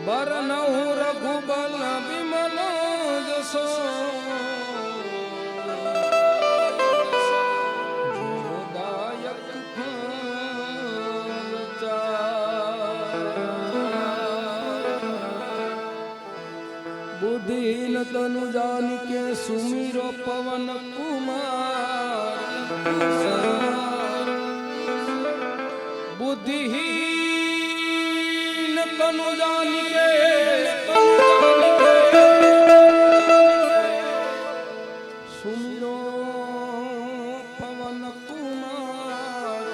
બરનહુ રઘુબલ વિમલ જસો જીવદાયક બુદ્ધિહીન તનુ જાનિકે સુમીરો પવન કુમાર બુદ્ધિહીન તનુ જાનિકે સુમીરો પવન કુમાર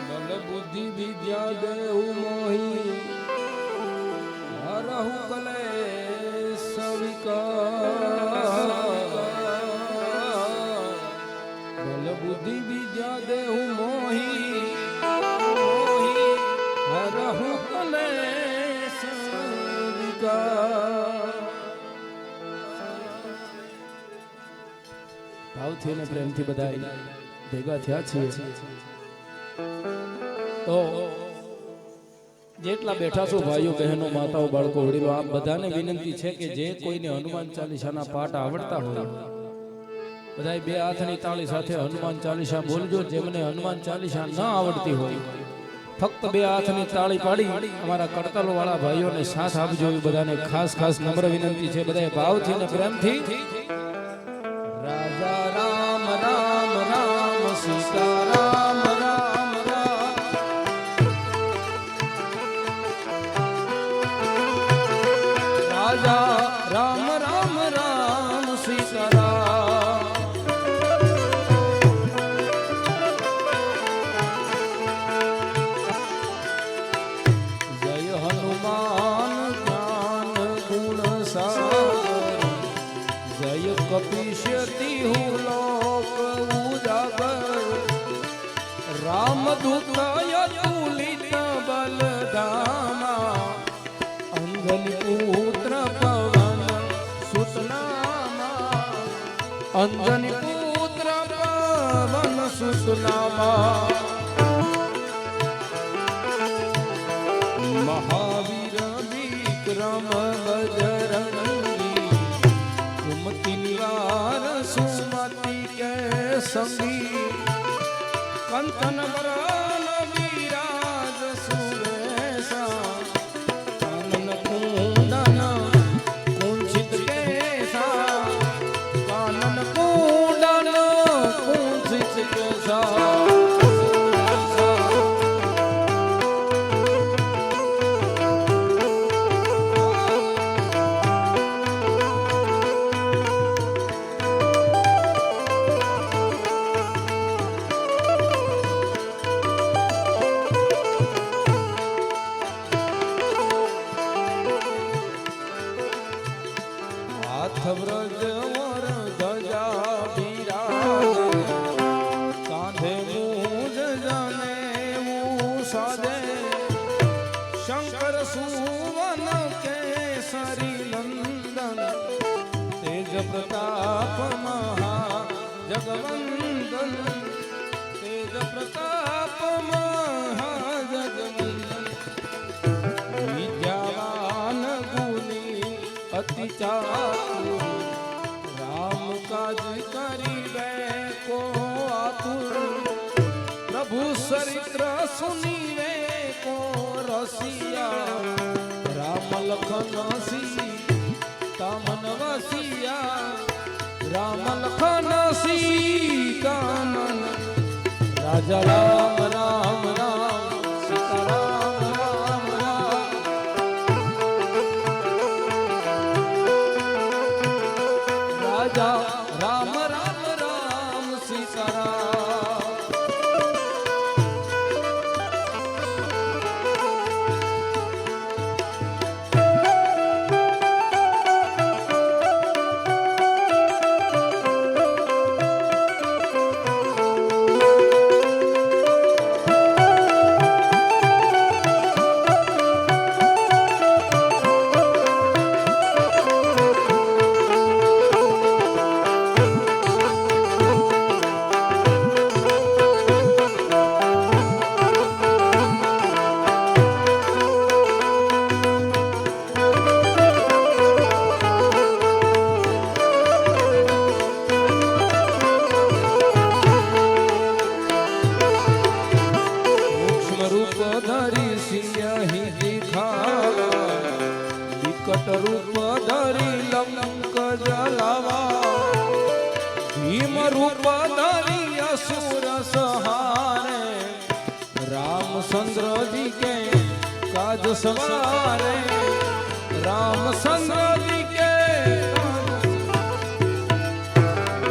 બલ બુદ્ધિ વિદ્યા દેવ મોહી હરહુ કલેશ વિકાર બલ બુદ્ધિ વિદ્યા દેવ મોહી હરહુ કલેશ વિકાર ભાવથી અને પ્રેમથી બધા ભેગા થયા છીએ તો જેટલા બેઠા છો ભાઈઓ બહેનો માતાઓ બાળકો વડીલો આપ બધાને વિનંતી છે કે જે કોઈને હનુમાન ચાલીસાના પાઠ આવડતા હોય બધા બે હાથની તાળી સાથે હનુમાન ચાલીસા બોલજો. જેમને હનુમાન ચાલીસા ન આવડતી હોય ફક્ત બે હાથની તાળી પાડી અમારા કડતાલો વાળા ભાઈઓને સાથ આપજો. એ બધાને ખાસ ખાસ નમ્ર વિનંતી છે બધા ભાવથી અને પ્રેમથી. રાજા રામ રામ રામ સીતારામ રામ રામ રાજા રામ રામ રામ સીતારામ જય હનુમાન જ્ઞાન ગુણ સાગર જય કપીશતી હું લોક ઉજાગર રામ દૂતય તુલિત બલધામા અંજલિ પુત્ર પવન સુતનામા અંજલિ પુત્ર પવન સુતનામા મહાવીર વિક્રમ બજરંગી કુમતિ નિવાર સુમતિ કે સંગી કંચન વરણ વિરાજ સુરેશા કાનન કુંડન કુંચિત કેસા કાનન કુંડન કુંચિત કેસા વ્રજ વર ધજા બિરાજ કાંધે મૂજ જનેવું સાજે શંકર સુવન કેસરી નંદન તેજ પ્રતાપ મહા જગવંદન તેજ પ્રતાપ મહા જગવંદન વિદ્યાવાન ગુણી અતિ ચાતુર રામ કાજ કરીબે કો આતુર પ્રભુ ચરિત્ર સુનીવે કો રસિયા રામ લખન સીતા મન વસિયા રામ લખન સીતા મન રાજા રામ રામ રામ સીતારામ રામ રામ રાજા રામ રામ રામ સીતારામ રૂપ ધરી લંક જલાવા ભીમ રૂપ ધરી असुर सहारे रामचंद्र जी के काज सवारे रामचंद्र जी के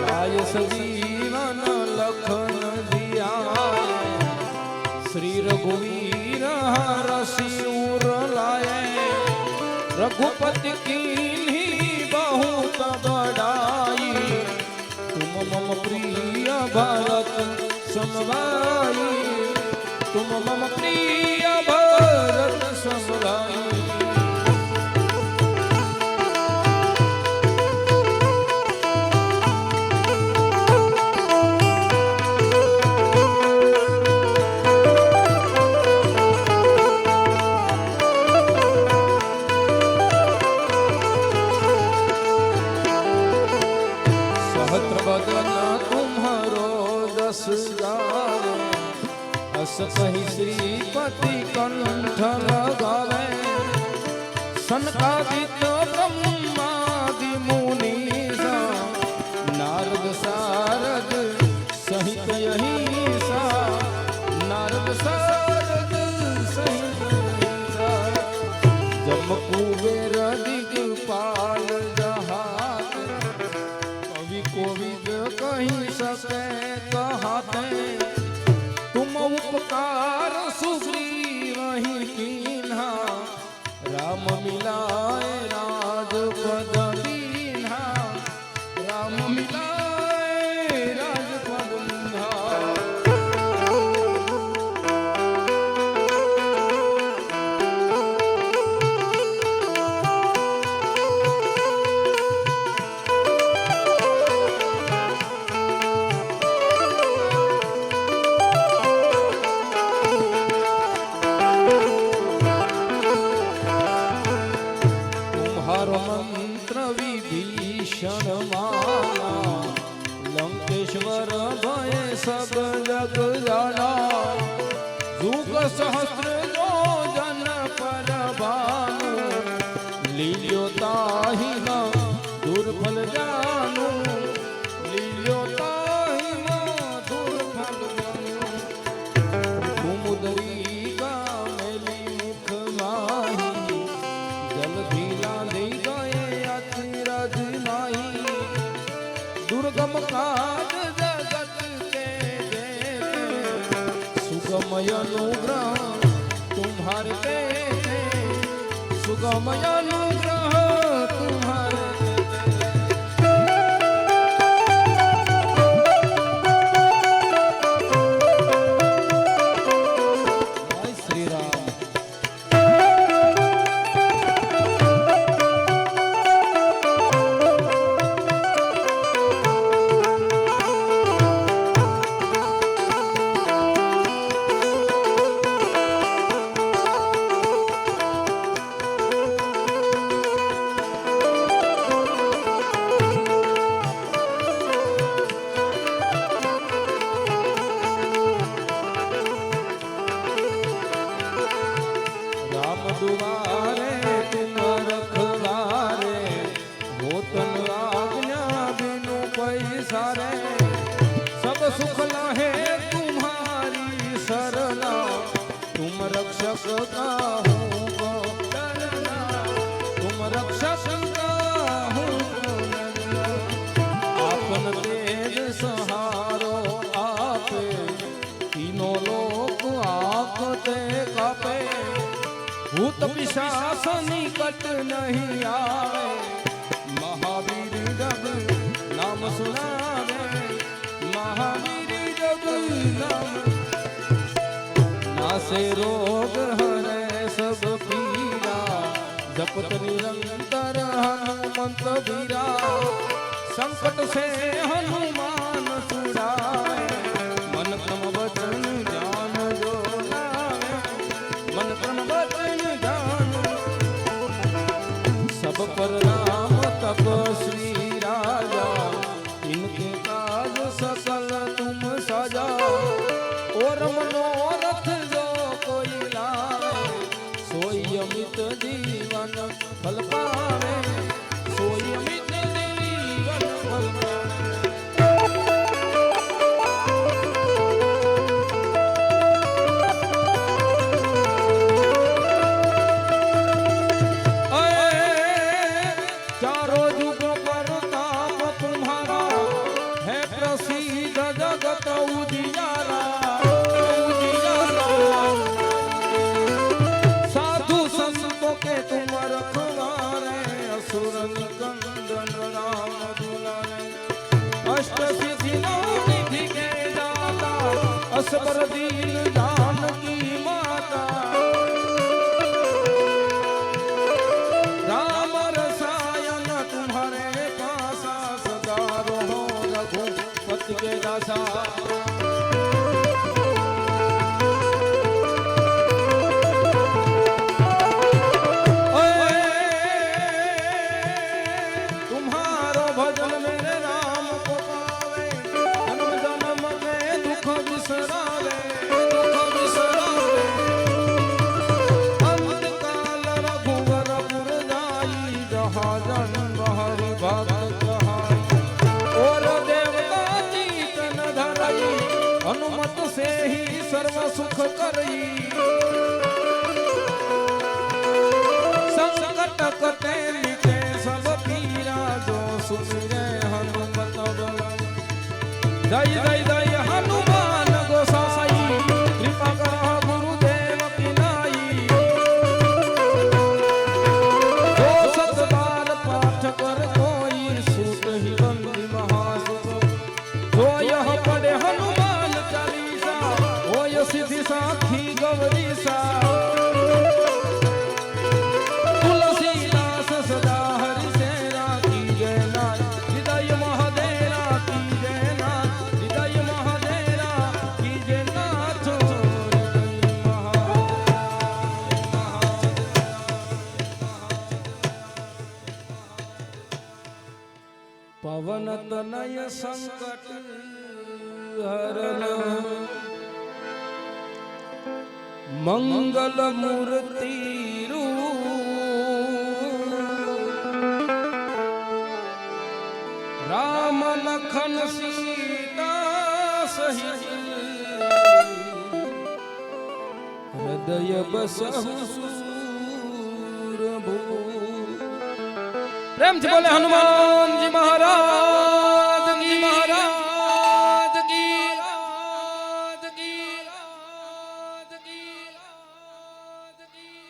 लाय सजीवन लखन दिया श्री रघुवीर हरसिर लाए रघुपति की बहुत बड़ाई तुम मम प्रिय भरत समवाई तुम मम प्रिय भरत समवाई कही श्रीपति कंठ लगावे सनकादित ब्रह्मादि मुनीसा नारद सारद सहित यही सा नारद सारद सहित जम कुबेर दिगपाल जहात कवि कोविद कहीं सके कहाते तुम उपकार सुग्रीव ही कीन्हा राम मिलाए राजपद दीन्हा राम मिलाए राजपद दीन्हा मंत्र विभीषण माना लंकेश्वर भय सब जग जाना युग सहस्र जो जन पर भानु लील्यो ताहि न दुर्फल जानु लील्यो ताहि न दुर्फल जानु कुमुदरी का मेली मुख माही जल दुर्गम काज जगत के देते सुगमय अनुग्रह तुम्हारे देते सुगमय अनुग्रह तुम्हारे जय श्री राम। दुआरे तुम रखवारे होतन आज्ञा बिनु पैसारे सब सुख लहे तुम्हारी सरला तुम रक्षक काहू को डरना तुम रक्षक काहू को डरना आपन तेज सहारो आपे तीनों लोक आपते कापे भूत पिशाच निकट नहीं आवे महावीर जब नाम सुनावे महावीर जब नाम नासे रोग हरे सब पीरा जपत निरंतर हनुमंत वीरा संकट से हनुमान छुड़ावे मन क्रम वचन ध्यान जो लावे मन क्रम वचन सब पर नाम तप श्री राजा इनके काज सकल तुम सजा और मनोरथ जो कोई लावे सोई अमित जीवन फल पावे। સુખ કરી સંકટ કટે મિટે સબ પીરા જો સુરે હનુમત બળ જય જય જય હનુમાન ગોસાઈ કૃપા કરો ગુરુદેવ પિનાઈ જો સતબાર પાઠ કર કોઈ સૂટ હિ બંદી મહાસુખ જો યહ પડે હનુમાન ચાલીસા હોય સિદ્ધિ સાખી ગૌરીસા પવન તનય સંકટ હરણ મંગલ મૂર્તિ રામ લખન સીતા સહિત હૃદય બસહુ સુરભૂ પ્રેમ થી બોલે હનુમાનજી મહારાજ કી મહારાજ કી રાજ કી રાજ કી રાજ કી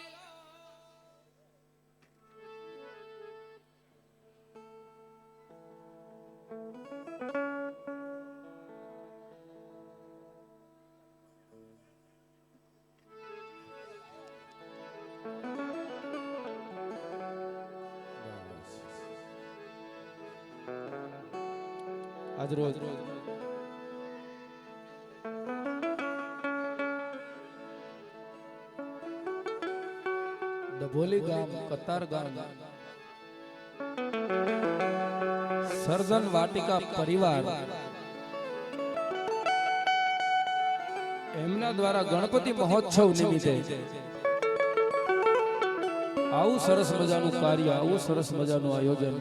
આજ રોજ ડભોલી ગામ કતાર ગામ સર્જન વાટિકા પરિવાર એમના દ્વારા ગણપતિ મહોત્સવ નિમિત્તે આવું સરસ મજાનું કાર્ય આવું સરસ મજાનું આયોજન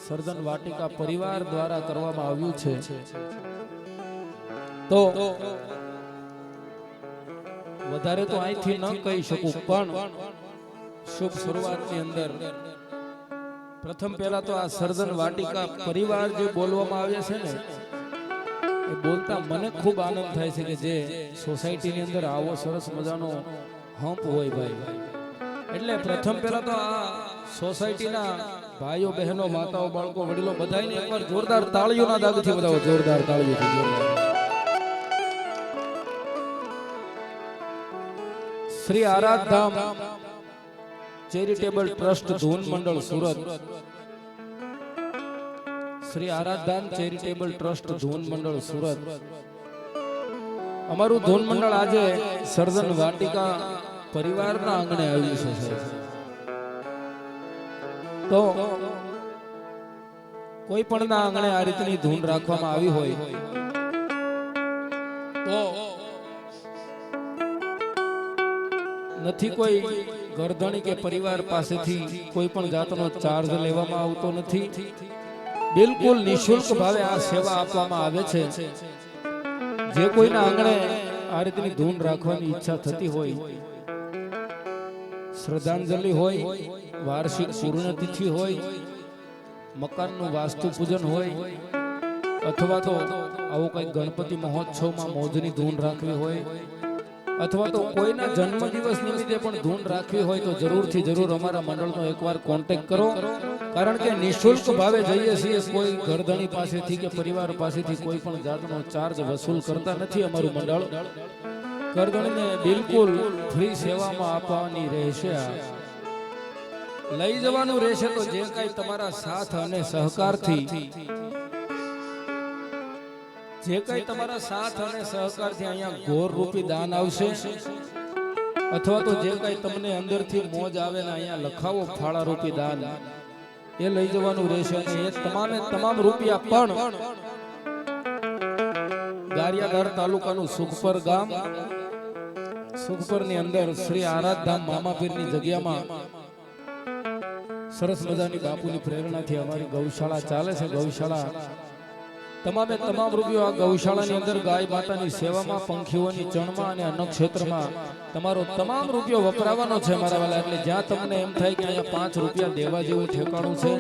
સર્જન વાટિકા પરિવાર દ્વારા કરવામાં આવ્યું છે તો વધારે તો અહીંથી ન કહી શકું પણ શુભ શરૂઆતની અંદર પ્રથમ પહેલા તો આ સર્જન વાટિકા પરિવાર જે બોલવામાં આવે છે ને એ બોલતા મને ખૂબ આનંદ થાય છે કે જે સોસાયટીની અંદર આવો સરસ મજાનો હંપ હોય ભાઈ એટલે પ્રથમ પહેલા તો આ સોસાયટીના ભાઈઓ બહેનો માતાઓ બાળકો વડીલો બધાને એકવાર જોરદાર તાળીઓના દાગથી બધાઓ જોરદાર તાળીઓથી શ્રી આરાધધામ ચેરિટેબલ ટ્રસ્ટ ધૂન મંડળ સુરત શ્રી આરાધધામ ચેરિટેબલ ટ્રસ્ટ ધૂન મંડળ સુરત અમારું ધૂન મંડળ આજે સર્જન વાટિકા પરિવારના આંગણે આવ્યું છે તો કોઈ પણ ના આંગણે આ રીતની ધૂન રાખવામાં આવી હોય તો નથી કોઈ ગરધણી કે પરિવાર પાસેથી કોઈ પણ જાતનો ચાર્જ લેવામાં આવતો નથી બિલકુલ નિઃશુલ્ક ભાવે આ સેવા આપવામાં આવે છે જે કોઈના આંગણે આ રીતની ધૂન રાખવાની ઈચ્છા થતી હોય શ્રદ્ધાંજલિ હોય વાર્ષિક પૂર્ણતિથિ હોય મકાનનું વાસ્તુ પૂજન હોય અથવા તો આવો કઈ ગણપતિ મહોત્સવમાં મોજની ધૂન રાખવી હોય અથવા તો કોઈના જન્મદિવસ નિમિત્તે પણ ધૂન રાખવી હોય તો જરૂરથી જરૂર અમારા મંડળનો એકવાર કોન્ટેક્ટ કરો કારણ કે નિઃશુલ્ક ભાવે જઈએ છીએ કોઈ ઘરધણી પાસેથી કે પરિવાર પાસેથી કોઈ પણ જાતનો ચાર્જ વસૂલ કરતા નથી અમારું મંડળ ઘરધણીને બિલકુલ ફ્રી સેવામાં આપવાની રહેશે લઈ જવાનું રહેશે તો જે કઈ તમારા સાથ અને સહકારથી અહીંયા ઘોર રૂપી દાન આવશે અથવા તો જે કઈ તમને અંદરથી મોજ આવે ને અહીંયા લખાવો ફાળા રૂપી દાન એ લઈ જવાનું રહેશે અને એ તમામ રૂપિયા પણ ગારિયાધાર તાલુકાનું સુખપર ગામ સુખપરની અંદર શ્રી આરાધધામ મામાપીરની જગ્યામાં સરસ મજાની બાપુની પ્રેરણાથી અમારી ગૌશાળા ચાલે છે ગૌશાળા તમામે તમામ રૂપિયો આ ગૌશાળાની અંદર ગાય માતાની સેવામાં, પંખીઓની ચણમાં અને અન્ન ક્ષેત્રમાં તમારો તમામ રૂપિયો વપરાવાનો છે મારા વાલા. એટલે જ્યાં તમને એમ થાય કે અહીંયા 5 રૂપિયા દેવા જેવું ઠેકાણું છે,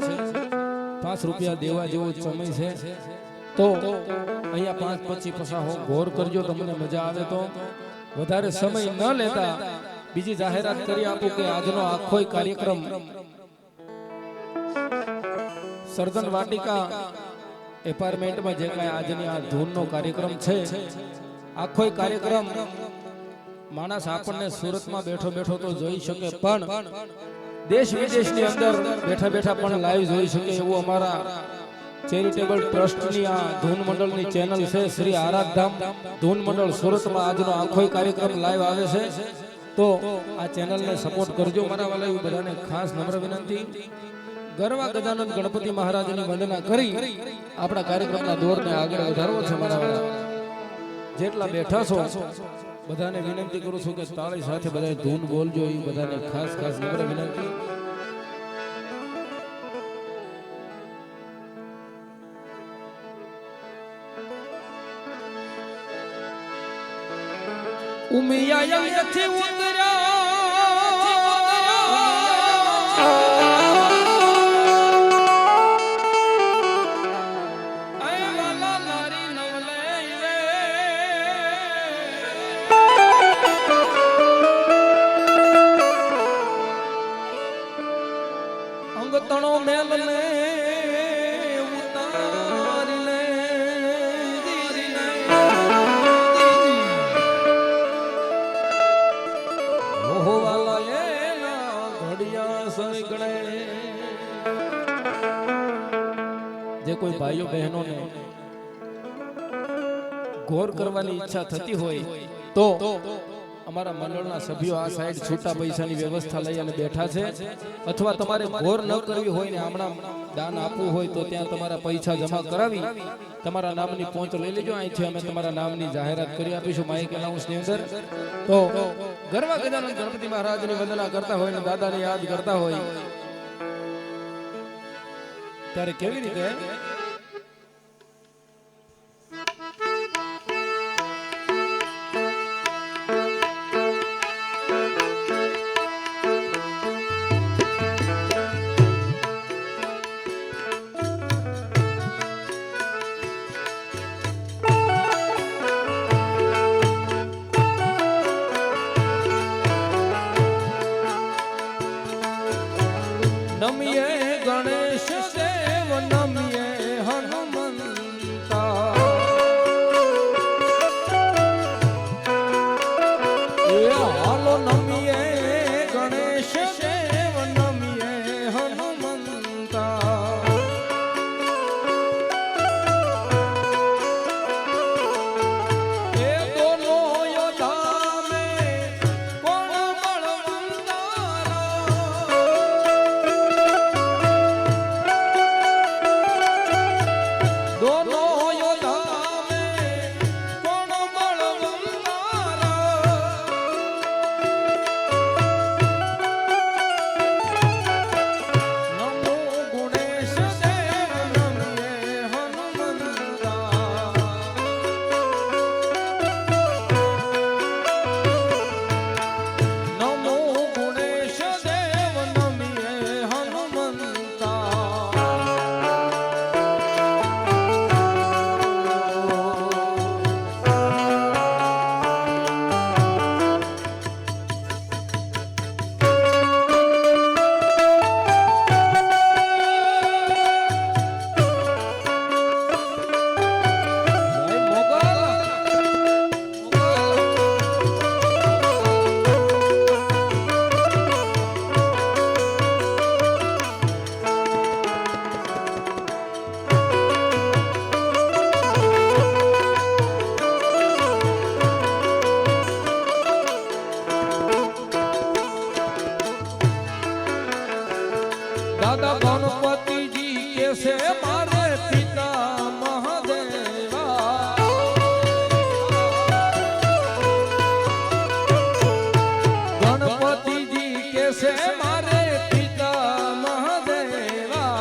5 રૂપિયા દેવા જેવો સમય છે, તો અહીંયા 5 25 પૈસા ગોર કરજો. તમને મજા આવે તો વધારે સમય ન લેતા બીજી જાહેરાત કરી આપું કે આજનો આખો કાર્યક્રમ સરદન વાટિકા એપાર્ટમેન્ટમાં જે કાંઈ આજની આ ધૂનનો કાર્યક્રમ છે, આખો કાર્યક્રમ માણસ આપણને સુરતમાં બેઠો બેઠો તો જોઈ શકે, પણ દેશ વિદેશની અંદર બેઠા બેઠા પણ લાઈવ જોઈ શકે એવું અમારા ચેરિટેબલ ટ્રસ્ટની આ ધૂન મંડળની ચેનલ છે શ્રી આરાધધામ ધૂન મંડળ સુરતમાં આજનો આખો કાર્યક્રમ લાઈવ આવે છે. તો આ ચેનલને સપોર્ટ કરજો મારા વાલા. એવું બધાને ખાસ નમ્ર વિનંતી. ગરવા ગજાનંદ ગણપતિ મહારાજની વંદના કરી આપણા કાર્યક્રમના દોરને આગળ વધારવો છે મારા વાલા. જેટલા બેઠા છો બધાને વિનંતી કરું છું કે તાળી સાથે બધાએ ધૂન બોલજો. એ બધાને ખાસ ખાસ નમ્ર વિનંતી. ઉમિયા યથી ઉતર્યા અંગતણો મેલ ને ઉતારી લે ઓહો વાલા એના ઘડિયા સગડે. જે કોઈ ભાઈઓ બહેનોને ગોર કરવાની ઈચ્છા થતી હોય તો અમારા મંડળના સભ્યો આ સાઈડ છૂટા પૈસાની વ્યવસ્થા લઈ અને બેઠા છે. અથવા તમારે ગોર ન કરવી હોય ને હમણાં દાન આપવું હોય તો ત્યાં તમારા પૈસા જમા કરાવી તમારા નામની પહોંચ લઈ લેજો. અહીંથી અમે તમારા નામની જાહેરાત કરી આપીશું માઇક એનાઉન્સની અંદર. તો ગરવા ગજાનંદ ગણપતિ મહારાજની વંદના કરતા હોય ને દાદાને યાદ કરતા હોય ત્યારે કેવી રીતે નમીએ ગણેશ દેવ નમીએ હનુમંતા એ હાલો નમીએ ગણેશ દેવ નમીએ હનુમંતા એ દોનો યોધા મે કોણ દાદા ગણપતિજી કે છે મારે પિતા મહાદેવા ગણપતિજી કે છે મારે પિતા મહાદેવા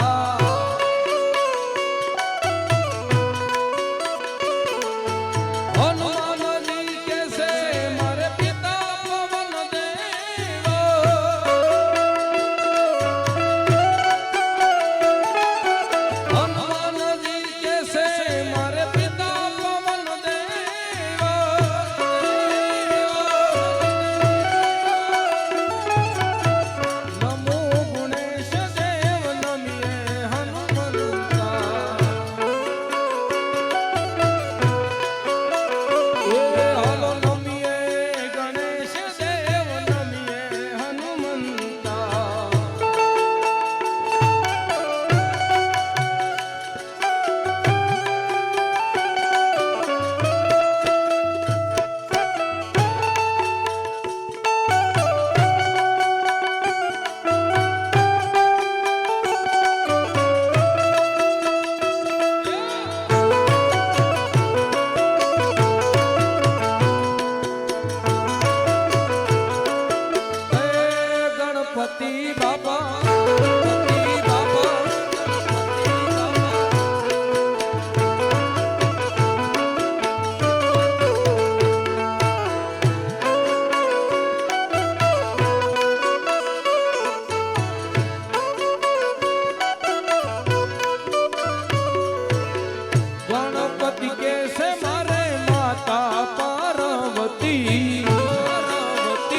પાર્વતી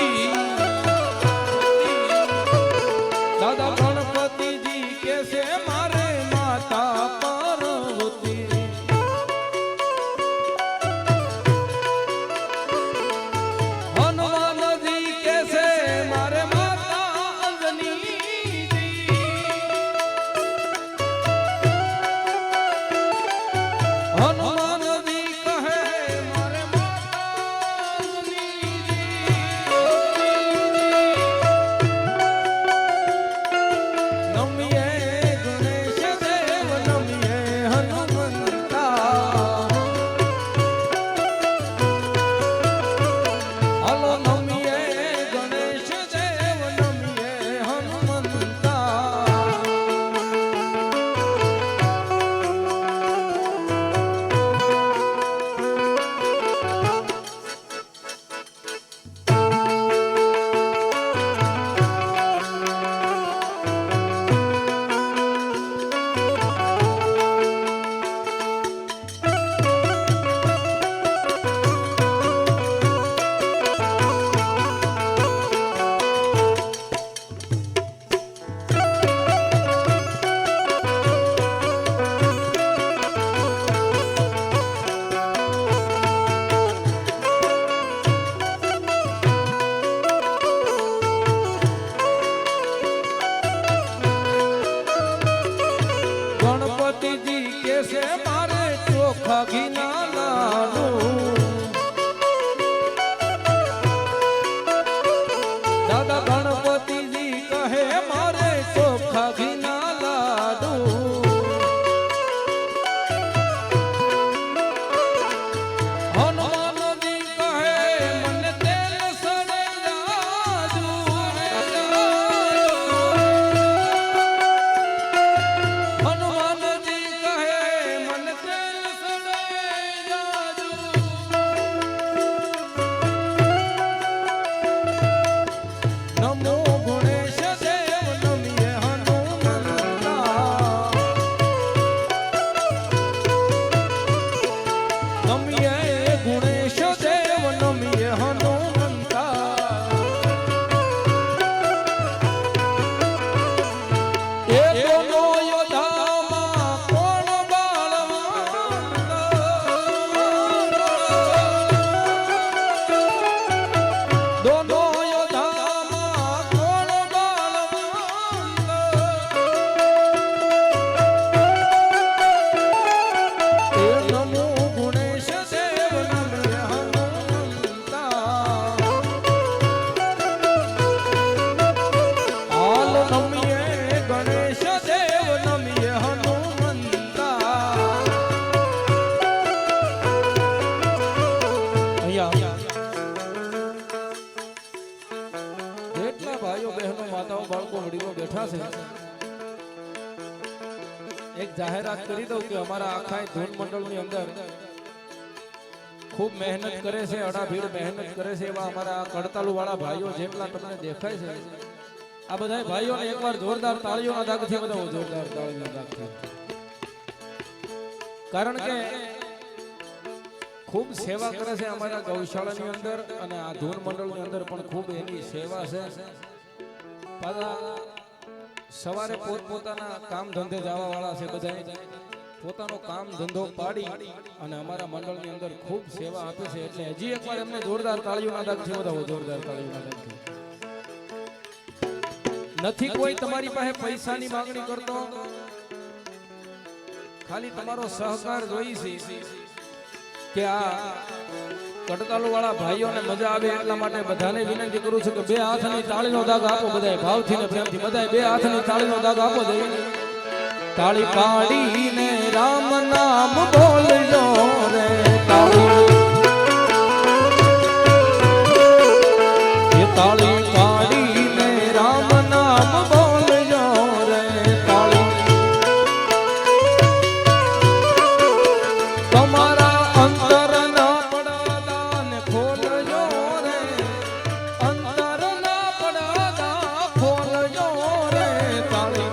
દાદા ગણપતિજી કે છે મારે માતા પાર્વતી હનુમાનજી કે છે મારે માતા અંજની હનુમાનજી કહે મારે ગણપતિજી કે છે મારે ચોખા ઘીના લાડુ દાદા ગણપતિજી કહે મારે ચોખા ઘીના લાડુ હનુમાનજી કહે મને તેલ સડે જાજુ હનુમાનજી કહે મને તેલ સડે જાજુ નમો ગણેશ દેવ નમીએ હનુમંતા નમીએ ગણેશ દેવ નમીએ હનુમંતા એ દોનો યોધામાં કોણ બાળવંત દોનો યોધામાં કોણ બાળવંત એ નમો ગણેશ દેવ નમીએ હનુમંતા હાલ નમીએ ગણેશ દેવ નમીએ હનુમંતા અહીંયા જેટલા ભાઈઓ બહેનો માતાઓ બાળકો વડીલો બેઠા છે એક જાહેરાત કરી દઉં કે અમારા આખા ધૂન મંડળની અંદર ખૂબ મહેનત કરે છે અડાભીડ મહેનત કરે છે એવા અમારા કડતાલુ વાળા ભાઈઓ જેટલા તમને દેખાય છે આ બધા ભાઈઓને એકવાર જોરદાર તાળીઓના દાગથી બધા જોરદાર તાળીઓના દાગથી કારણ કે ખૂબ સેવા કરે છે અમારા ગૌશાળાની અંદર અને આ ધૂન મંડળની અંદર પણ ખૂબ એની સેવા છે પાછા સવારે પોતપોતાના કામ ધંધે જવા વાળા છે બધા પોતાનો કામ ધંધો પાડી અને અમારા મંડળની અંદર ખૂબ સેવા આપે છે એટલે હજી એકવાર એમને જોરદાર તાળીઓના દાગથી વધાવો જોરદાર તાળીઓના દાગથી નથી કોઈ તમારી પાસે પૈસાની માંગણી કરતો ખાલી તમારો સહકાર જોઈ છે કે આ કડતાલુ વાળા ભાઈઓને મજા આવે એટલા માટે બધાને વિનંતી કરું છું કે બે હાથની તાળીનો દાગ આપો બધાય ભાવથી ને પ્રેમથી બધાય બે હાથની તાળીનો દાગ આપો દે તાળી પાડીને રામ નામ બોલજો રે તાળી તાળી પાડીને રામ નામ બોલજો રે તાળી તમારા અંતરના પડદાન ખોલજો રે અંતરના પડદા ખોલજો રે તાળી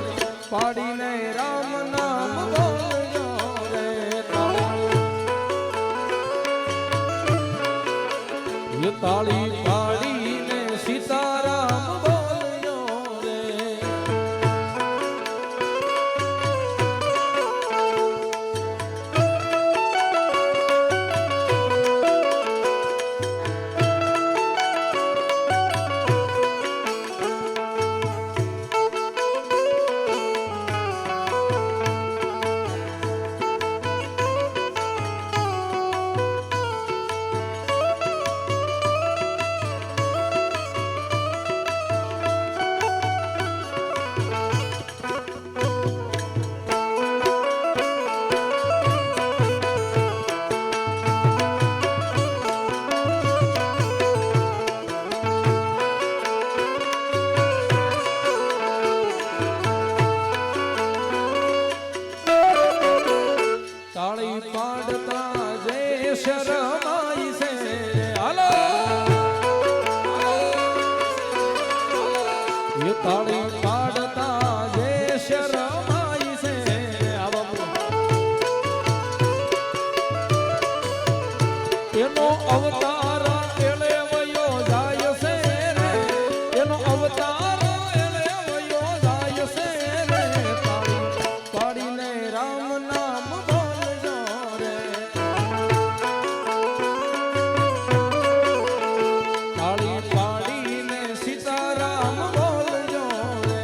પાડીને રામ નામ બોલજો રે તાળી એ તાળી પાડીને સીતારામ બોલજો રે. તાળી પાડતા જય શરમાઈ છે હાલો. એ તાળી પાડતા જય શરમાઈ છે. એનો અવતાર એળે વયો જાય છે રે. એનો અવતાર એળે વયો જાય છે રે. તાળી પાડીને રામ નામ બોલજો રે. તાળી પાડીને સીતારામ બોલજો રે.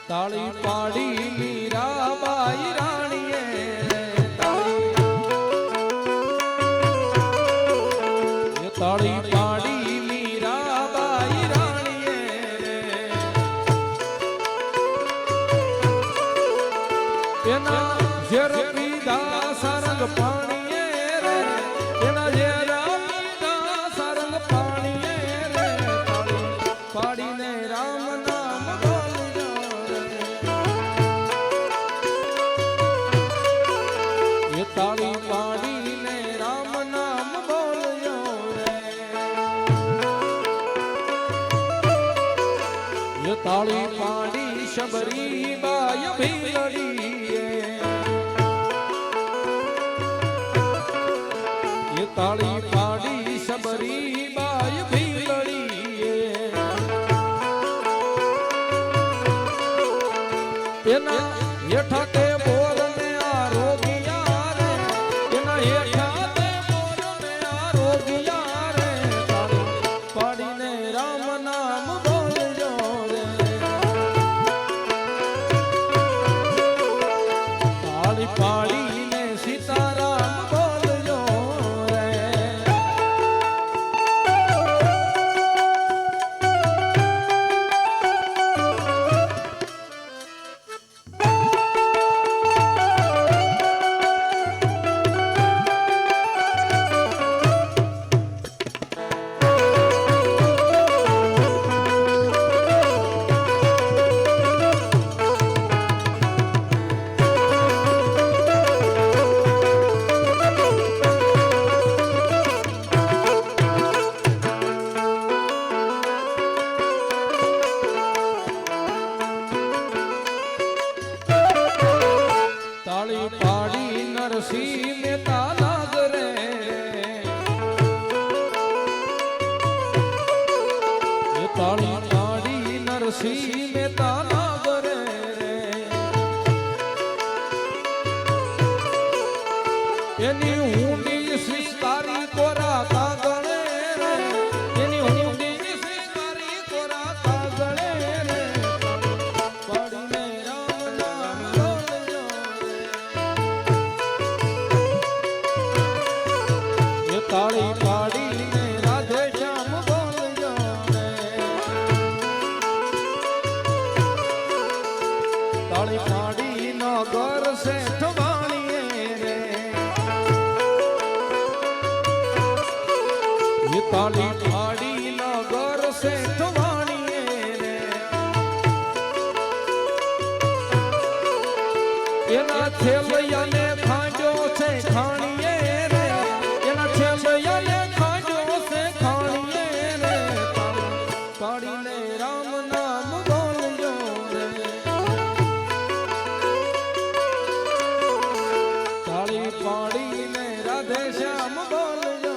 તાળી પાડી મીરાબાઈ રાણીએ. તાળી પાડી મીરાબાઈ રાણીએ. એના ઝેર પીધા સારંગ પાણીએ રે. એના ઝેર પીધા સારંગ પાણીએ રે. તાળી પાડીને રામ નામ બોલજો રે. એ તાળી પાડીને રામ નામ બોલજો રે. એ તાળી પાડી શબરી બાય ભીલડીએ. એ તાળી પાડી શબરી બાય ભીલડીએ. એના હેઠા તે બોરને આરોગ્યા રે. એના હેઠા તે બોરને આરોગ્યા રે. તાળી પાડીને રામ નામ બોલજો રે. તાળી પાડીને સીતારામ બોલજો રે. નરસિંહ મહેતા નાગરે તાળી પાડી નરસિંહ મહેતા નાગરે એની ઊંડી શિસ્તારી કોરા કાગળે એની ઊંડી શિસ્તારી કોરા કાગળે પાડીને રામ નામ બોલજો એ તાળી પાડીને રાધે શ્યામ બોલજો તાળી પાડી નગર શેઠ વાણીએ રે તાળી પાડી નગર શેઠ વાણીએ રે એના છેવૈયાને ખાંજો છે ખાણીએ રે એના છેવૈયાને ખાંજો છે ખાણીએ રે પાડીને રામ નામ બોલજો રે તાળી પાડીને રાધે શ્યામ બોલજો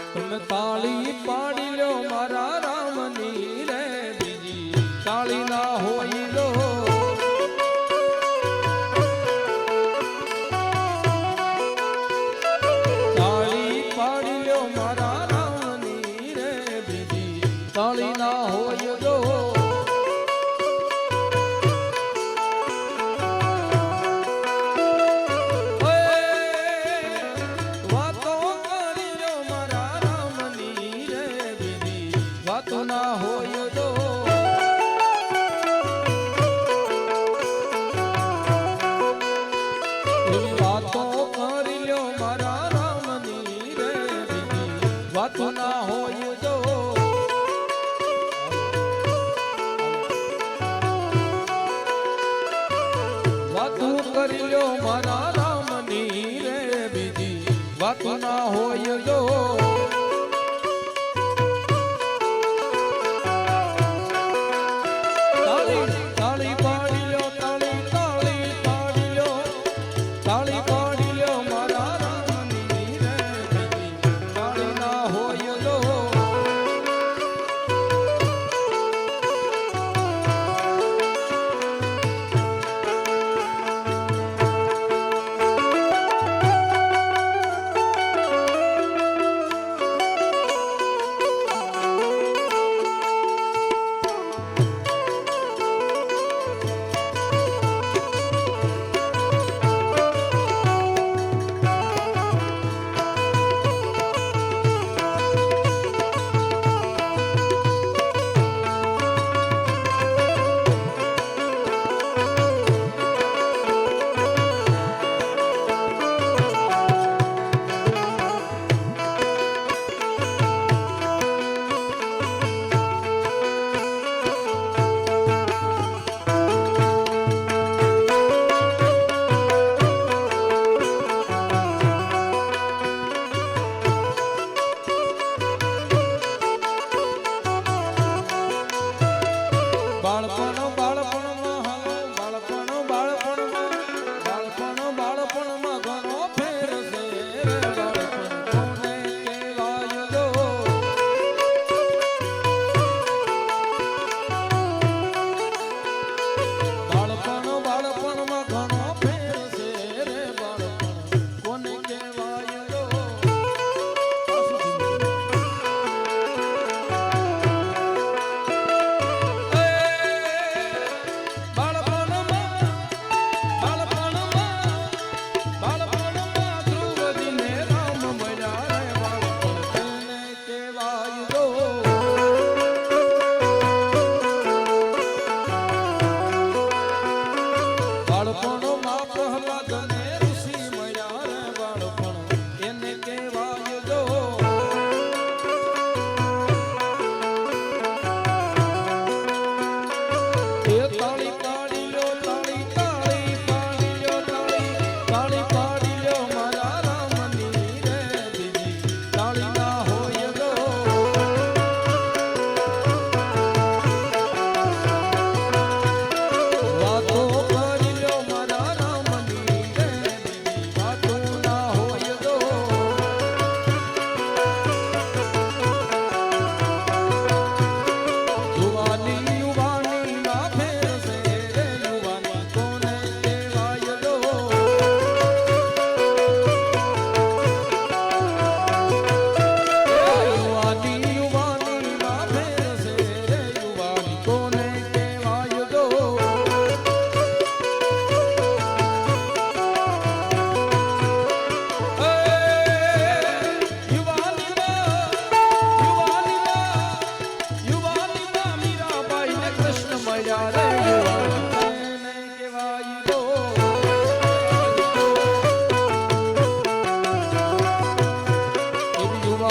તમે તાળી પાડી લો મારા રામની રે બીજી તાળી ના હોય લો તાળી પાડી લો મારા રામની રે બીજી તાળી ના હોય લો વાતો ના હોય તો એવી વાતો કરી લ્યો મારા રામની રે બીજી વાતો ના હોય તો વાતો કરી લ્યો મારા રામની રે બીજી વાતો ના હોય તો તાળી પાડી લો તાળી તાળી પાડી લો તાળી પાડી લો મારા રામની રે તાળી ના હોય લો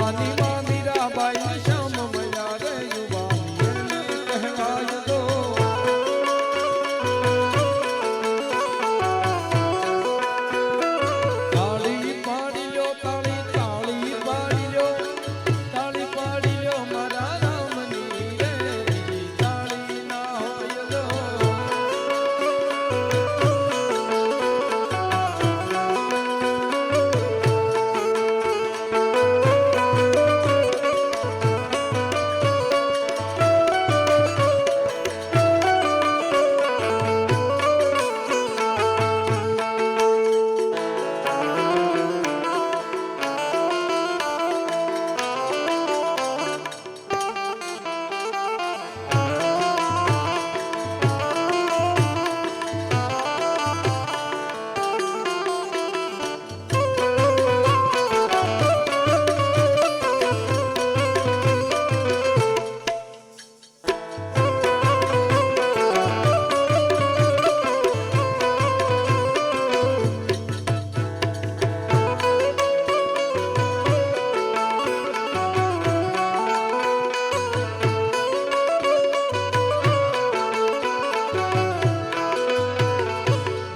યુવાની માં મીરાબાઈ શ્યામ મળ્યા રે યુવાની એને કહેવાય દો તાળી પાડી લો તાળી તાળી પાડી લો તાળી પાડી લો મારા રામની રે તાળી ના હોય દો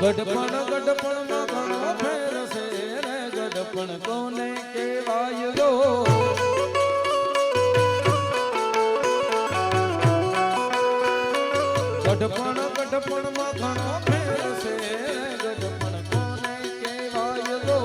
ગઢપણ માં ઘણો ફેર છે રે ગઢપણ કોને કહેવાય લો ગઢપણ માં ઘણો ફેર છે રે ગઢપણ કોને કહેવાય લો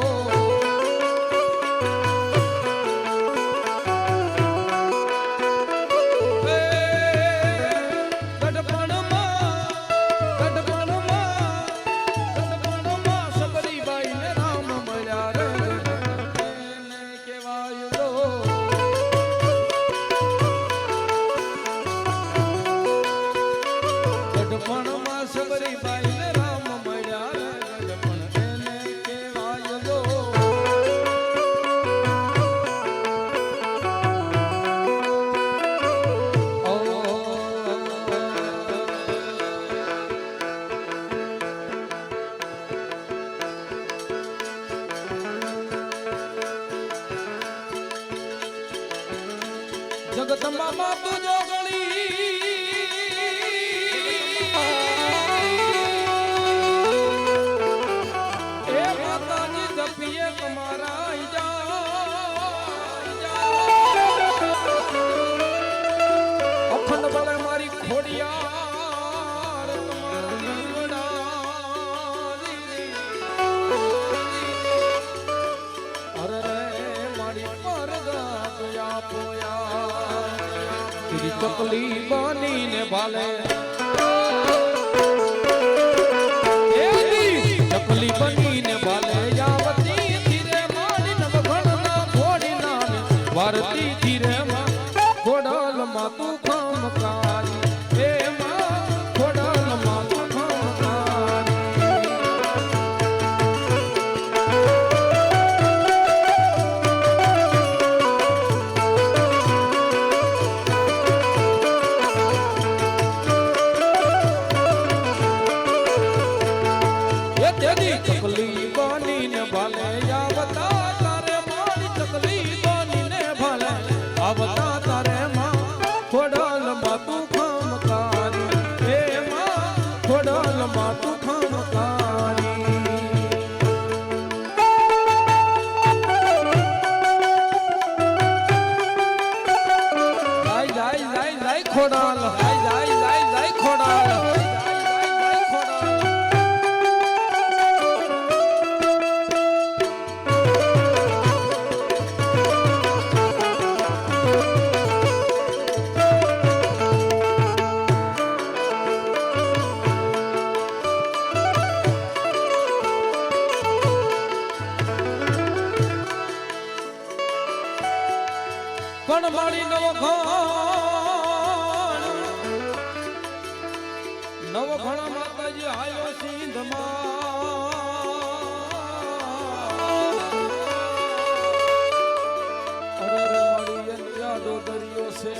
જગતમાં માતું જોગણી એ માતાજી જપીએ તમારા અખંડ બળે મારી ખોડિયાર અરે રે મારી પરગા ગયા પોયા ચકલી બનીને ભાલે ચકલી બનીને ભાલે યાવતી ધીરે મારી નવઘણના ઘોડી નાને વારતી ધીરે માં ખોડલ માં તું ખમકારી હે માં ખોડલ માં તું ખમકારી ચકલી બનીને ભાલે આવતા તારે મારી ચકલી બનીને ભાલે આવતા તારે માં ખોડલ માં તું ખમકારી હે માં ખોડલ માં તું ખમકારી જાય ખોડલ જાય ખોડલ પણ મારી નવઘણ માતાજી આયો સિંધમાં અરે મારી અંજાડો દરિયો છે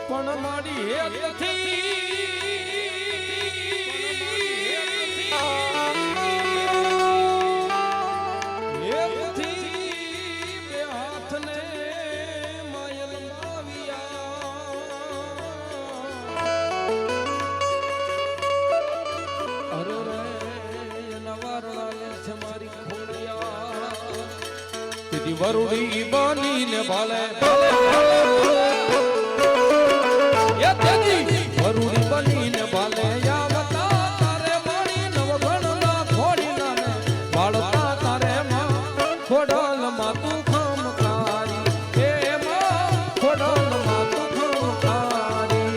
પણ મારી હેતથી અરે રે નવારણા છે મારી ખોડિયા તેથી વરુડી બનીને ભાલે એ તેથી વરુડી બનીને ભાલે આવતા તારે મારી નવઘણના ખોડીના ને વાળતા તારે માં ખોડલ માં તું ખમકારી હે માં ખોડલ માં તું ખમકારી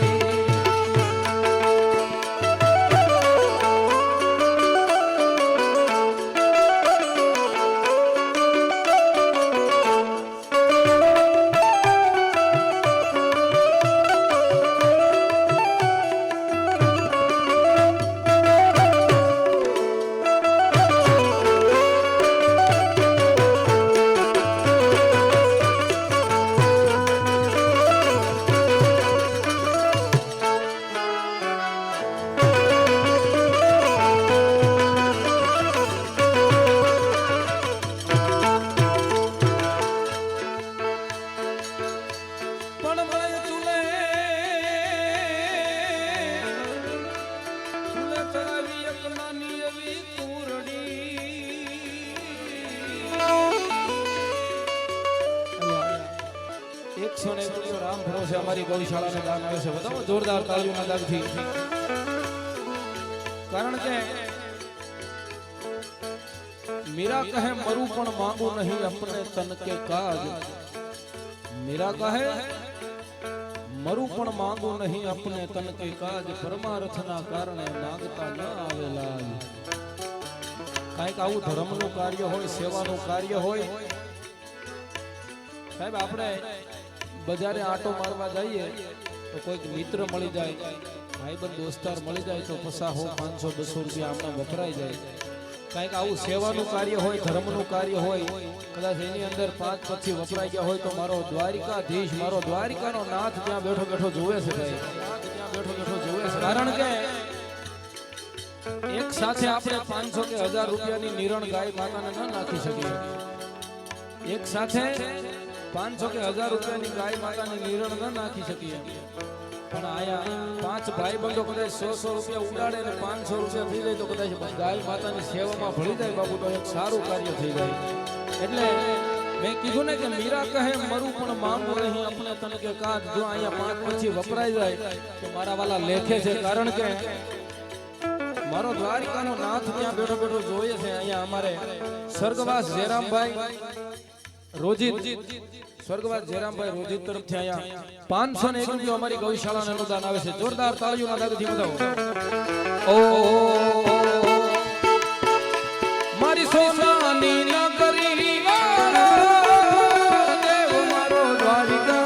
રામ ભરોસે અમારી ગૌશાળાને દાન આવે છે બતાવો જોરદાર તાળીઓના દાનથી કારણ કે मीरा कहे मरु पण मांगू नहीं अपने तन के काज मीरा कहे मरु पण मांगू नहीं अपने तन के काज परमार्थना कारणे मांगता न आवेला कांईक आવું ધર્મનું કાર્ય હોય સેવાનું કાર્ય હોય સાહેબ આપણે બજારે આટો મારવા જઈએ તો કોઈક મિત્ર મળી જાય ભાઈબંધ દોસ્તાર મળી જાય તો 50 500 200 રૂપિયા આમને વપરાઈ જાય કાંઈક આવું સેવાનું કાર્ય હોય ધર્મનું કાર્ય હોય કદાચ એની અંદર 5 પછી વપરાઈ ગયા હોય તો મારો દ્વારિકાધીશ મારો દ્વારિકાનો નાથ ત્યાં બેઠો બેઠો જોવે છે ભાઈ ત્યાં બેઠો બેઠો જોવે છે કારણ કે એક સાથે આપણે 500 કે 1000 રૂપિયાની નિરણ ગાય માતાને ન નાખી શકીએ એક સાથે 500 કે 1000 રૂપિયાની ગાય માતાની નિરણ ન નાખી શકીએ પણ આયા 5 ભાઈબંધો કદાચ 100 રૂપિયા ઉડાડે અને 500 રૂપિયા થઈ જાય તો કદાચ ગાય માતાની સેવામાં ભળી જાય બાબુ તો એક સારું કાર્ય થઈ જાય એટલે મેં કીધું ને કે મીરા કહે મરું પણ માંગુ નહીં આપણે તન કે કાજ જો અહીંયા 5 પછી વપરાઈ જાય તો મારા વાલા લેખે છે કારણ કે મારો દ્વારિકાનો નાથ ત્યાં બેઠો બેઠો જોઈએ છે અહીંયા અમારે સ્વર્ગવાસ જયરામભાઈ રોજિત સ્વર્ગવાસ જયરામભાઈ રોજિત તરફથી અહીંયા 501 રૂપિયા અમારી ગૌશાળાને અનુદાન આવે છે જોરદાર તાળીઓના દાગથી બતાવો ઓ મારી સોનાની નગરી દેવ મારો દ્વારિકા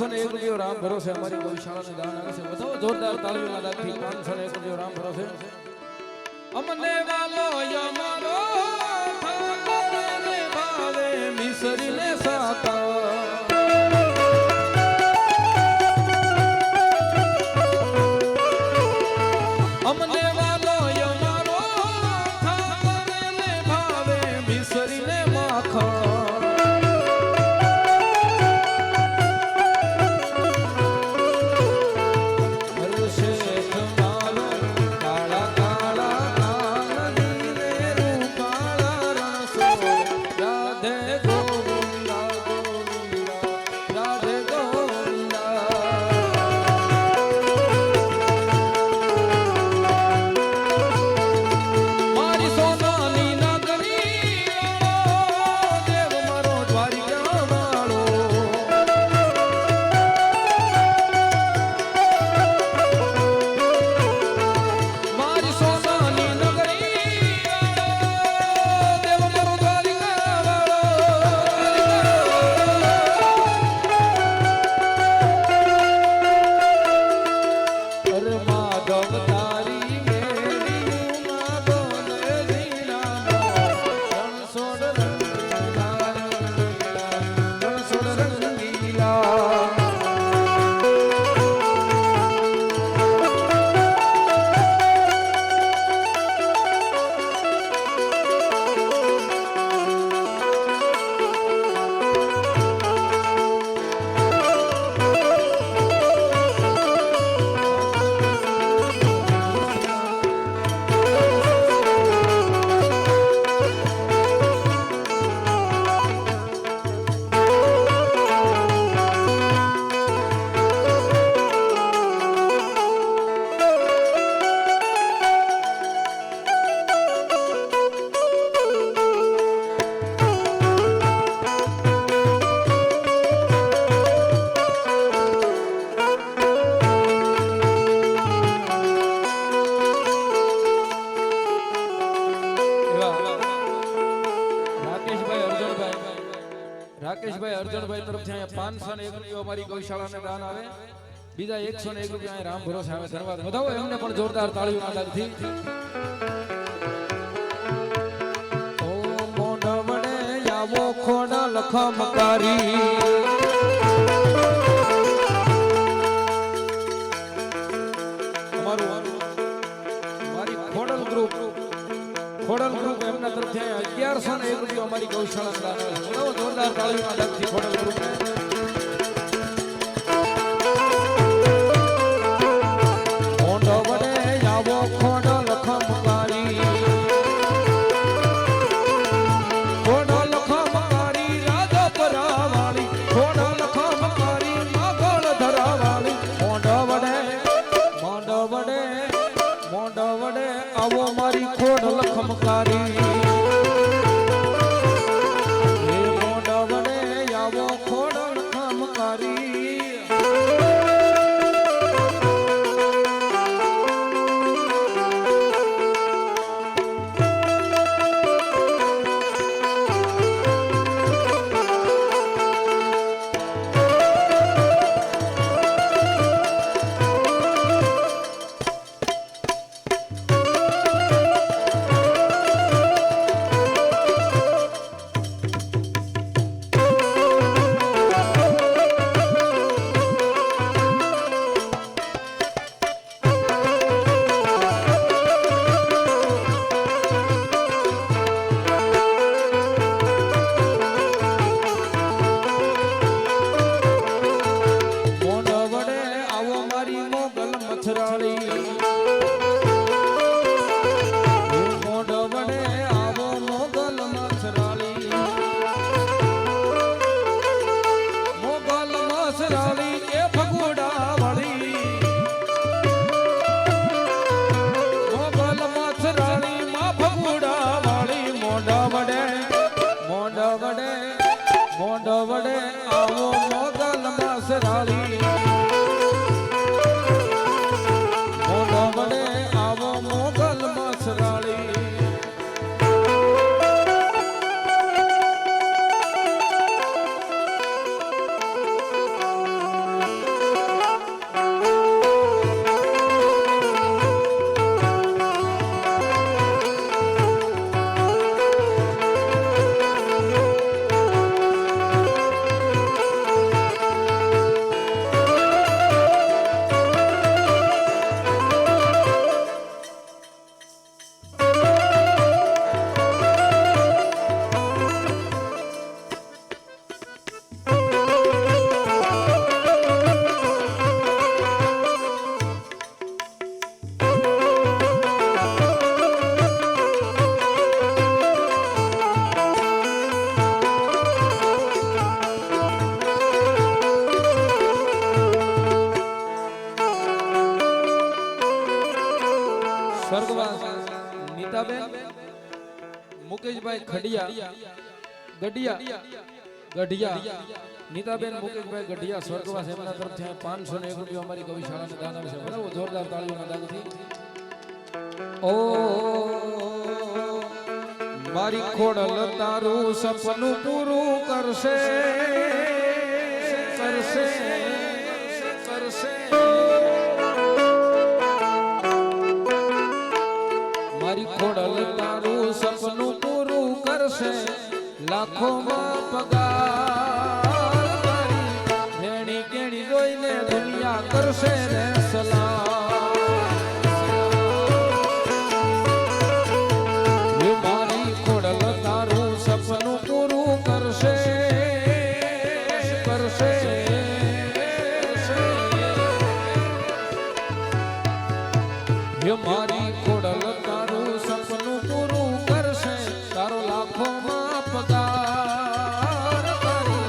501 રૂપિયો રામ ભરોસે અમારી ગૌશાળાને દાન આવે છે. બધો જોરદાર તાળીઓના દાનથી 501 રૂપિયો રામ ભરોસે. અમને વાલો યમારો ઠાકોરને ભાવે મિસરીને સાતા. અમને વાલો યમારો ઠાકોરને ભાવે મિસરીને માખણ. રાકેશભાઈ અર્જુનભાઈ તરફથી અહીંયા 501 રૂપિયો અમારી ગૌશાળાને દાન આવે. બીજા 101 રૂપિયા અહીં રામ ભરોસે આવે. ધન્યવાદ. વધાવો એમને પણ જોરદાર તાળીઓના દાનથી. ઓ મોઢવડે આવો ખોડા લખમકારી. મારી ખોડલ ગ્રુપ એમના તરફથી 1101 રૂપિયો અમારી ગૌશાળા દાન આવે. જોરદાર તાળીઓના દાનથી ખોડલ ગ્રુપને. મોઢવડે આવો ખોડા લખમકારી. ખોડા લખમકારી રાજા પરાવાળી. ખોડા લખમકારી માગળ ધરાવાળી. મોઢવડે આવો મારી ખોડ લખમકારી. મોઢવડે આવો ખોડ લખમકારી. મોઢવડે આવો મોગલ માસરાળી. મોઢવડે આવો મોગલ માસરાળી. નીતાબેન મુકેશભાઈ ખડિયા ગઢિયા નીતાબેન મુકેશભાઈ ગઢિયા સ્વર્ગવાસ એમના તરફથી 501 રૂપિયા અમારી ગૌશાળાને દાન આવે છે. બરાબર, જોરદાર તાળીઓના દાનથી. ઓ મારી ખોડલ તારું સપનું પૂરું કરશે કરશે કરશે. મારી ખોડલ તારું સપનું પૂરું કરશે. લાખોમાં પગાર વેણી કેણી જોઈને દુનિયા કરશે રે સલામ. મારી ખોડલ તારું સપનું પૂરું કરશે કરશે. મારી ખોડલ તારું સપનું પૂરું કરશે. તારો લાખોમાં પગાર કરી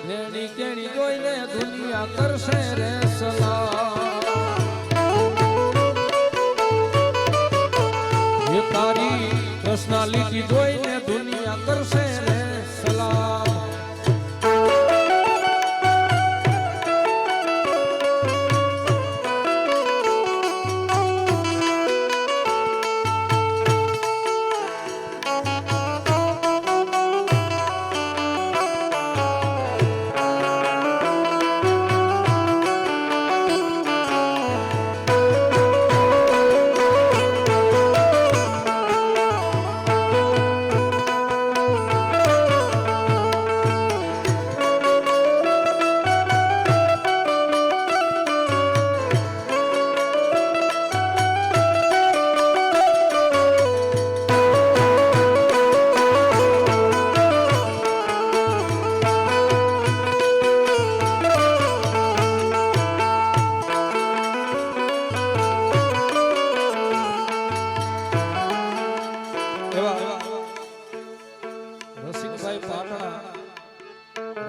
વેણી કેણી જોઈને દુનિયા કરશે રે સલામ. તારી પર્સનાલિટી જોઈને દુનિયા કરશે રે સલામ.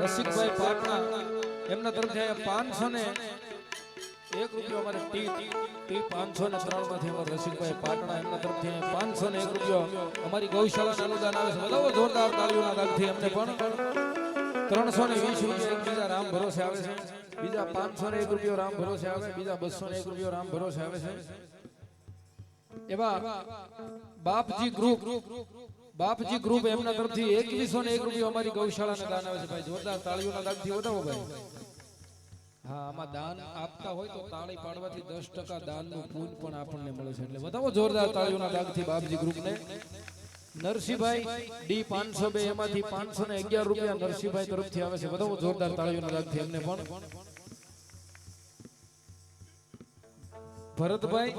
રસિકભાઈ પાટણા એમના તરફથી 501 રૂપિયા અમારે ટી 503 માંથી અમારે રસિકભાઈ પાટણા એમના તરફથી 501 રૂપિયા અમારી ગૌશાળાનું અનુદાન આવે છે. બધાઓ જોરદાર તાળીઓના દાનથી એમને પણ 320 રૂપિયા બીજા રામ ભરોસે આવે છે. બીજા 501 રૂપિયા રામ ભરોસે આવે, બીજા 201 રૂપિયા રામ ભરોસે આવે છે. એવા બાપજી ગ્રુપ એમના તરફથી 2101 રૂપિયા અમારી ગૌશાળાને દાન આવે છે. ભાઈ જોરદાર તાળીઓના દાનથી વધાવો ભાઈ. હા, આમાં દાન આપતા હોય તો તાળી પાડવાથી 10% દાનનું પૂન પણ આપણને મળે છે. એટલે વધાવો જોરદાર તાળીઓના દાનથી બાપજી ગ્રુપને. નરસિંહભાઈ ડી 502 એમાંથી 511 રૂપિયા નરસિંહભાઈ તરફથી આવે છે. વધાવો જોરદાર તાળીઓના દાનથી એમને પણ. ભરતભાઈ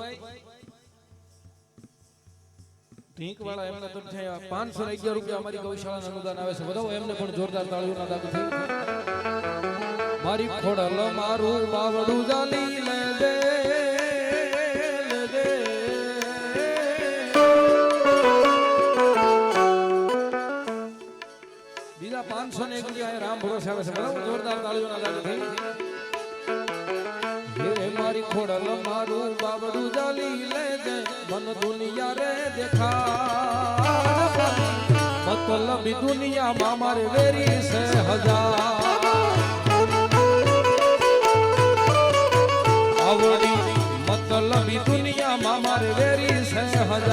ઢીંકવાળા એમના તરફથી 511 રૂપિયા અમારી ગૌશાળાનું અનુદાન આવે છે. બધાઓ એમને પણ જોરદાર તાળીઓના દાનથી. મારી ખોડલ મારું બાવડું જાલી લે દે બીજા 501 રૂપિયા રામ ભરોસે આવે છે. બધાઓ જોરદાર તાળીઓના દાનથી. મારી ખોડલ મારું બાવડું જાલી લે દે મન દુનિયા રે દેખા મતલબી દુનિયામાં મારે વેરી છે હજાર આવડી મતલબી દુનિયામાં મારે વેરી છે હજાર.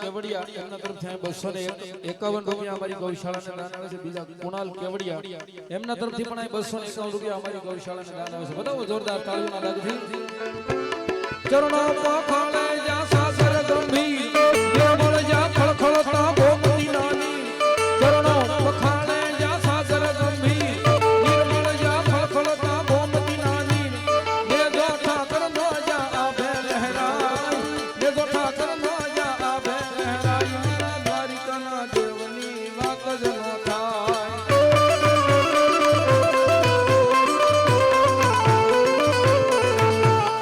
કેવડિયા એમના તરફથી 251 રૂપિયા અમારી ગૌશાળાને દાન આવે છે બીજા કુણાલ કેવડિયા એમના તરફથી પણ 251 રૂપિયા અમારી ગૌશાળાને દાન આવે છે બતાવો જોરદાર તાળીઓના દાગથી ચરણો પખાળે જા સાગર ગંભીર નિર્મળ જા ખળખળતા ગોમતી નાની ચરણો પખાળે જા સાગર ગંભીર નિર્મળ જા ખળખળતા ગોમતી નાની ને જો ઠાકર નો જા આભે લહેરાય ને જો ઠાકર નો જા આભે લહેરાય દ્વારિકાના દેવની વાત જ ન થાય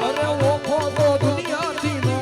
અરે ઓખો તો દુનિયાથી નો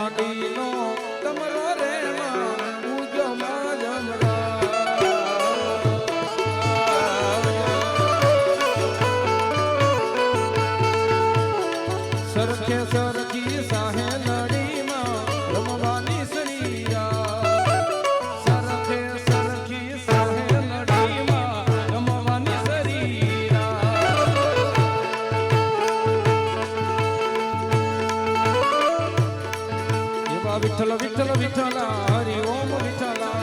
દાંડીનો તમરો રે માં ઉજો માં જમરા સરખે સરખી સાહે લડીમાં રમવાની સળિયા સરખે સરખી સાહે લડીમાં રમવાની સળિયા એવા વિઠ્ઠલ વિઠ્ઠલ વિઠ્ઠલા હરિ ઓમ વિઠ્ઠલા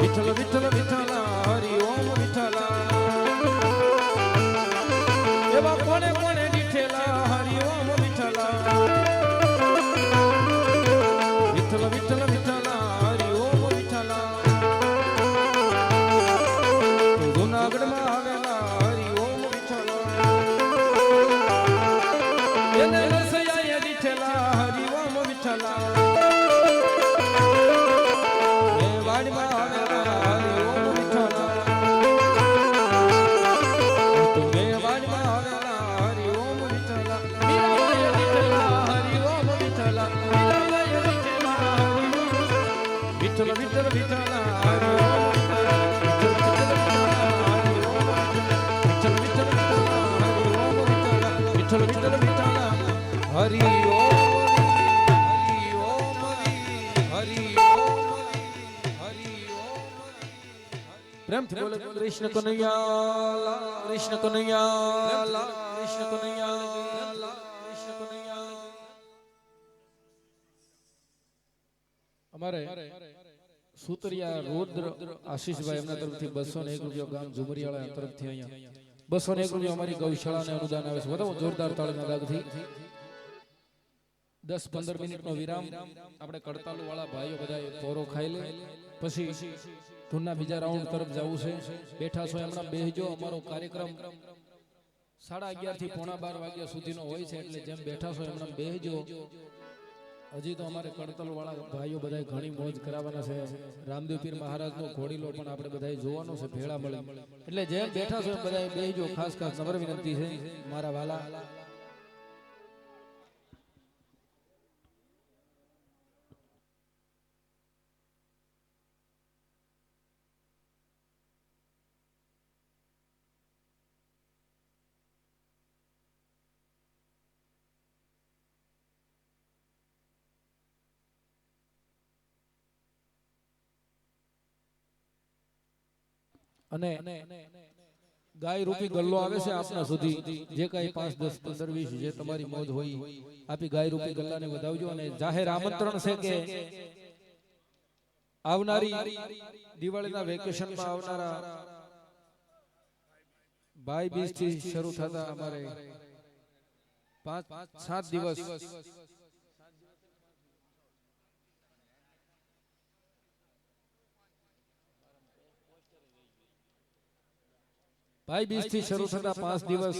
વિઠ્ઠલ વિઠ્ઠલ વિઠ્ઠલા હરિ ઓમ વિઠ્ઠલા એવા કોણે કોણે દીઠેલા હરિ ઓમ વિઠ્ઠલા વિઠ્ઠલ વિઠ્ઠલ વિઠ્ઠલા હરિ ઓમ વિઠ્ઠલા જૂનાગઢમાં આવેલા હરિ ઓમ વિઠ્ઠલા એને રસૈયા દીઠેલા હરિ ઓમ વિઠ્ઠલા એ વાડીમાં આવેલા હરિ ઓમ વિઠ્ઠલા તુમે વાડીમાં આવેલા હરિ ઓમ વિઠ્ઠલા મીરાબાઈ દીઠેલા હરિ ઓમ વિઠ્ઠલા મીરાબાઈ દીઠેલા વિઠ્ઠલ વિઠ્ઠલ વિઠ્ઠલા હરિ ઓમ વિઠ્ઠલ વિઠ્ઠલ વિઠ્ઠલા હરિ ઓમ હરિ ઓમ હરિ ઓમ પ્રેમથી બોલે કૃષ્ણ કનૈયા કૃષ્ણ કનૈયા કૃષ્ણ કનૈયા કૃષ્ણ કનૈયા અમારે સુતરિયા રુદ્ર આશીષભાઈ એમના તરફથી 201 રૂપિયા ગામ ઝુમરિયાળા તરફથી અહીંયા 201 રૂપિયા અમારી ગૌશાળાને અનુદાન આવે છે બધા જોરદાર તાળીના દાગથી 10-15 મિનિટનો વિરામ આપણે કડતાલુ વાળા ભાઈઓ બધા પોરો ખાઈ લે પછી ધૂનના બીજા રાઉન્ડ તરફ જવું છે બેઠા છો હમણાં બેહજો અમારો કાર્યક્રમ 11:30 થી 11:15 વાગ્યા સુધીનો હોય છે એટલે જેમ બેઠા છો હમણાં બેહજો હજી તો અમારે કડતાલુ વાળા ભાઈઓ બધા ઘણી મોજ કરાવવાના છે રામદેવ પીર મહારાજનો ઘોડીલો પણ આપણે બધા જોવાનો છે ભેળા મળે એટલે જેમ બેઠા છો એમ બધા બેહજો ખાસ નમ્ર વિનંતી છે મારા વાલા અને ગાય રૂપી ગલ્લો આવે છે આપના સુધી જે કઈ 5, 10, 15, 20 જે તમારી મોજ હોય આપી ગાય રૂપી ગલ્લાને વધાવજો અને જાહેર આમંત્રણ છે કે આવનારી દિવાળીના વેકેશનમાં આવનારા ભાઈ બીજ થી શરૂ થતા અમારે 5-7 દિવસ ભાઈ બીજ થી શરૂ થતા 5 દિવસ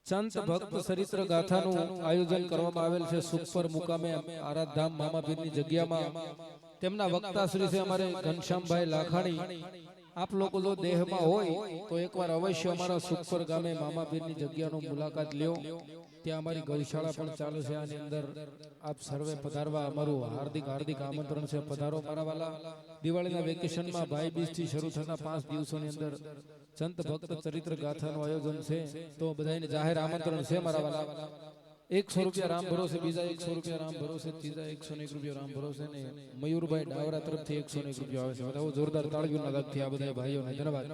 સંત ભક્ત ચરિત્ર ગાથાનું આયોજન કરવામાં આવેલ છે સુપર મુકામે આરાધધામ મામાપીરની જગ્યામાં તેમના વક્તા શ્રી છે અમારે ઘનશ્યામભાઈ લાખાણી આપ લોકો જો દેહમાં હોય તો એકવાર અવશ્ય અમારા સુપર ગામે મામાપીરની જગ્યાનો મુલાકાત લ્યો ત્યાં અમારી ગૌશાળા પણ ચાલે છે આની અંદર આપ સર્વે પધારવા અમારું હાર્દિક આમંત્રણ છે પધારો મારા વાલા દિવાળીના વેકેશનમાં ભાઈ બીજ થી શરૂ થતા 5 દિવસોની અંદર સંત ભક્ત ચરિત્ર ગાથાનું આયોજન છે તો બધાને જાહેર આમંત્રણ છે મારા વાલા 100 રૂપિયા રામ ભરોસે બીજા 100 રૂપિયા રામ ભરોસે ત્રીજા 101 રૂપિયા રામ ભરોસે ને મયુરભાઈ ડાવરા તરફથી 101 રૂપિયા આવે છે બધા જોરદાર તાળીઓના દાગથી આ બધા ભાઈઓને ધન્યવાદ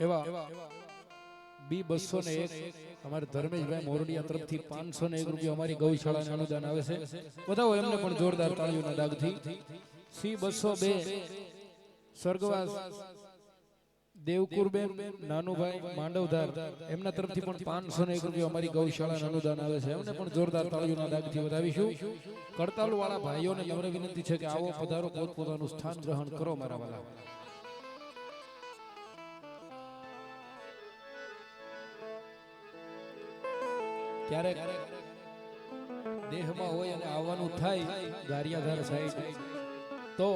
એવા B201 અમારે ધર્મેશભાઈ મોરડિયા તરફથી 501 રૂપિયા અમારી ગૌશાળાને અનુદાન આવે છે. બધાઓ એમને પણ જોરદાર તાળીઓના દાગથી. C202 સ્વર્ગવાસ દેવકુરબેન નાનુભાઈ માંડવધાર એમના તરફથી પણ 501 રૂપિયા અમારી ગૌશાળાને અનુદાન આવે છે. એમને પણ જોરદાર તાળીઓના દાગથી વધાવીશું. કરતાલુ વાળા ભાઈઓને નમ્ર વિનંતી છે કે આવો પધારો, પોતપોતાનું સ્થાન ગ્રહણ કરો મારા વાલા. ક્યારેક દેહમાં હોય અને આવવાનું થાય ગારિયાધાર સાઈડ, તો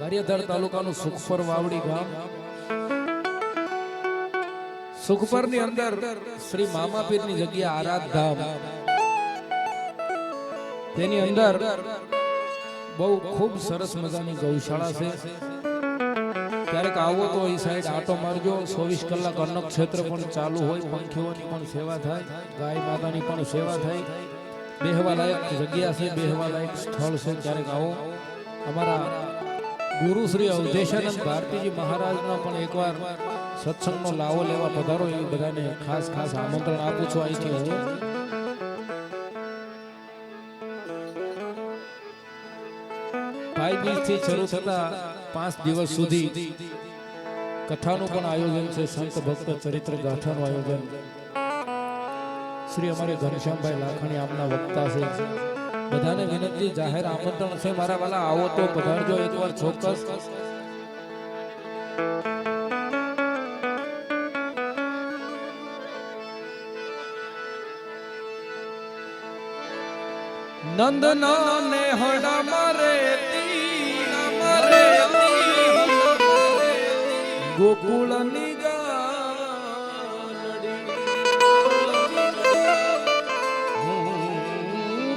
ગારિયાધાર તાલુકાનું સુખપર વાવડી ગામ, સુખપરની અંદર શ્રી મામાપીરની જગ્યા આરાધધામ, તેની અંદર બહુ ખૂબ સરસ મજાની ગૌશાળા છે. ક્યારેક આવો તો એ સાઈડ આટો મારજો. 24 કલાક અન્ન ક્ષેત્ર પણ ચાલુ હોય, પંખીઓની પણ સેવા થાય, ગાય માતાની પણ સેવા થાય. બેહવા લાયક જગ્યા છે, બેહવા લાયક સ્થળ છે. ક્યારેક આવો. અમારા ગુરુ શ્રી અવધેશાનંદ ભારતીજી મહારાજનો પણ એકવાર સત્સંગનો લાવો લેવા પધારો, એ બધાને ખાસ ખાસ આમંત્રણ આપું છું અહીંથી હું. ભાઈ બીજથી શરૂ થતા 5 દિવસ સુધી કથાનું પણ આયોજન છે. સંત ભક્ત ચરિત્ર ગાથાનું આયોજન શ્રી અમારે ઘનશ્યામભાઈ લાખાણી આમના વક્તા છે. બધાને વિનંતી, જાહેર આમંત્રણ છે મારા વાલા, આવો તો પધારજો એકવાર ચોક્કસ. નંદના ને હડા મારે ગોકુળની ગાલડી,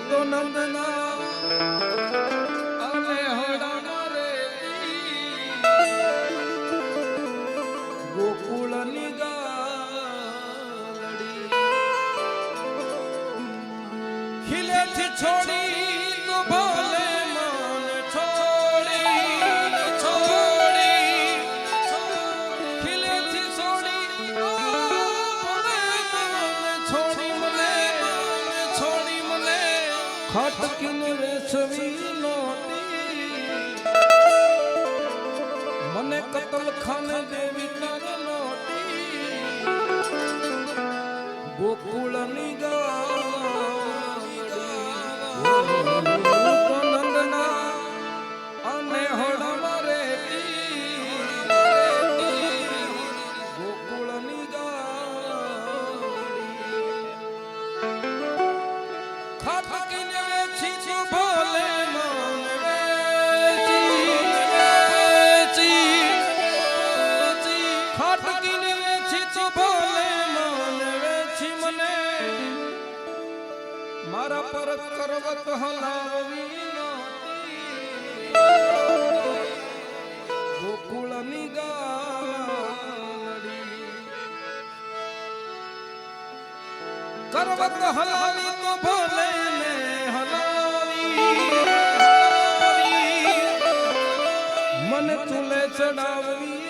તો નંદના અને હડા મારે ગોકુળની ગાલડી, ખીલેથી છોડી તો ભલે મન ખટકીને વેચવી નોટી, મને કતલખાને દેવી તાર નોટી, ગોકુળની ગાલડી, નંદના પર્વત હલાવી તો ભલે ને હલાવી મને ચૂલે ચડાવવી